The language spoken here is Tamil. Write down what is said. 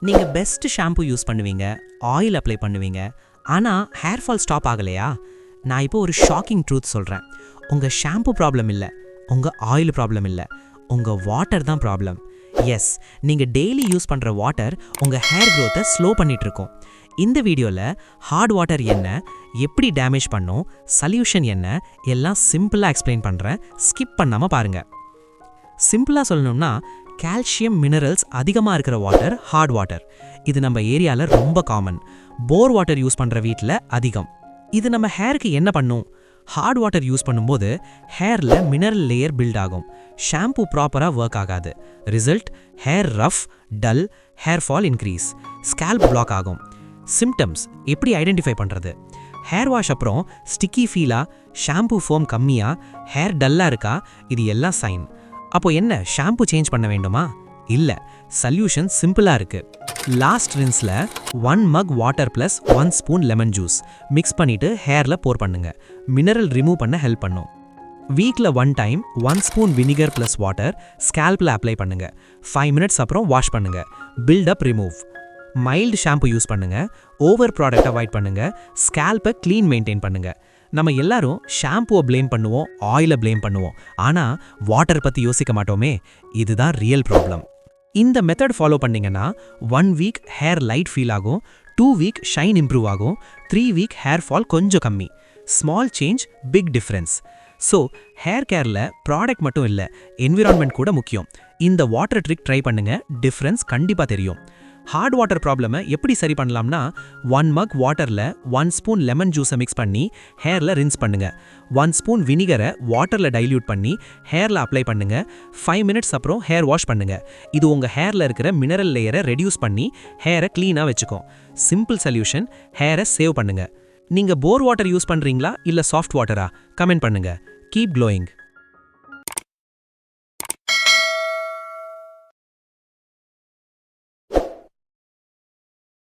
நீங்க பெஸ்ட் ஷாம்பு யூஸ் பண்ணுவீங்க, ஆயில் அப்ளை பண்ணுவீங்க, ஆனா ஹேர் ஃபால் ஸ்டாப் ஆகலையா? நான் இப்போ ஒரு ஷாக்கிங் ட்ரூத் சொல்றேன். உங்க ஷாம்பு ப்ராப்ளம் இல்ல, உங்க ஆயில் ப்ராப்ளம் இல்ல, உங்க வாட்டர் தான் ப்ராப்ளம். எஸ், நீங்க டெய்லி யூஸ் பண்ற வாட்டர் உங்க ஹேர் growth-அ ஸ்லோ பண்ணிட்டு இருக்கும். இந்த வீடியோல ஹார்ட் வாட்டர் என்ன, எப்படி டேமேஜ் பண்ணும், சொல்யூஷன் என்ன, எல்லாம் சிம்பிளா எக்ஸ்பிளைன் பண்றேன். ஸ்கிப் பண்ணாம பாருங்க. சிம்பிளா சொல்லணும்னா, கால்சியம் மினரல்ஸ் அதிகமாக இருக்கிற வாட்டர் ஹார்ட் வாட்டர். இது நம்ம ஏரியாவில் ரொம்ப காமன். போர் வாட்டர் யூஸ் பண்ணுற வீட்டில் அதிகம். இது நம்ம ஹேருக்கு என்ன பண்ணும்? ஹார்ட் வாட்டர் யூஸ் பண்ணும்போது ஹேரில் மினரல் லேயர் பில்ட் ஆகும். ஷாம்பு ப்ராப்பராக ஒர்க் ஆகாது. Result hair rough, dull, hair fall increase, scalp block ஆகும். சிம்டம்ஸ் எப்படி ஐடென்டிஃபை பண்ணுறது? ஹேர் வாஷ் அப்புறம் ஸ்டிக்கி ஃபீலா, ஷாம்பு ஃபோம் கம்மியா, ஹேர் டல்லாக இருக்கா? இது எல்லாம் சைன். அப்போ என்ன, ஷாம்பு சேஞ்ச் பண்ண வேண்டுமா? இல்ல, சொல்யூஷன் சிம்பிளா இருக்கு. லாஸ்ட் ரின்ஸ்ல 1 mug water plus 1 spoon lemon juice mix பண்ணிட்டு ஹேர்ல போர் பண்ணுங்க. மினரல் ரிமூவ் பண்ண ஹெல்ப் பண்ணும். வீக்ல 1 time 1 spoon vinegar plus water ஸ்கேல்ப்ல அப்ளை பண்ணுங்க. 5 மினிட்ஸ் அப்புறம் வாஷ் பண்ணுங்க. Build up remove. Mild shampoo use பண்ணுங்க. ஓவர் ப்ராடக்ட் அவாய்ட் பண்ணுங்க. ஸ்கேல்பை க்ளீன் மெயின்டைன் பண்ணுங்க. நம்ம எல்லாரும் ஷாம்புவை ப்ளேம் பண்ணுவோம், ஆயிலை ப்ளேம் பண்ணுவோம், ஆனால் வாட்டர் பற்றி யோசிக்க மாட்டோமே. இதுதான் ரியல் ப்ராப்ளம். இந்த மெத்தட் ஃபாலோ பண்ணிங்கன்னா 1 வீக் ஹேர் லைட் ஃபீல் ஆகும், 2 வீக் ஷைன் இம்ப்ரூவ் ஆகும், 3 வீக் ஹேர் ஃபால் கொஞ்சம் கம்மி. Small change, big difference. So hair கேரில் ப்ராடக்ட் மட்டும் இல்லை, என்விரான்மெண்ட் கூட முக்கியம். இந்த வாட்டர் ட்ரிக் ட்ரை பண்ணுங்க, டிஃப்ரென்ஸ் கண்டிப்பாக தெரியும். ஹார்ட் வாட்டர் ப்ராப்ளமை எப்படி சரி பண்ணலாம்னா, 1 மக் வாட்டரில் 1 ஸ்பூன் லெமன் ஜூஸை மிக்ஸ் பண்ணி ஹேரில் ரின்ஸ் பண்ணுங்க. 1 ஸ்பூன் வினிகரை வாட்டரில் டைல்யூட் பண்ணி ஹேரில் அப்ளை பண்ணுங்க. 5 மினிட்ஸ் அப்புறம் ஹேர் வாஷ் பண்ணுங்க. இது உங்கள் ஹேரில் இருக்கிற மினரல் லேயரை ரெடியூஸ் பண்ணி ஹேரை க்ளீனாக வச்சுக்கும். சிம்பிள் சொல்யூஷன், ஹேரை சேவ் பண்ணுங்க. நீங்கள் போர் வாட்டர் யூஸ் பண்ணுறீங்களா இல்லை சாஃப்ட் வாட்டரா? கமெண்ட் பண்ணுங்க. Keep glowing.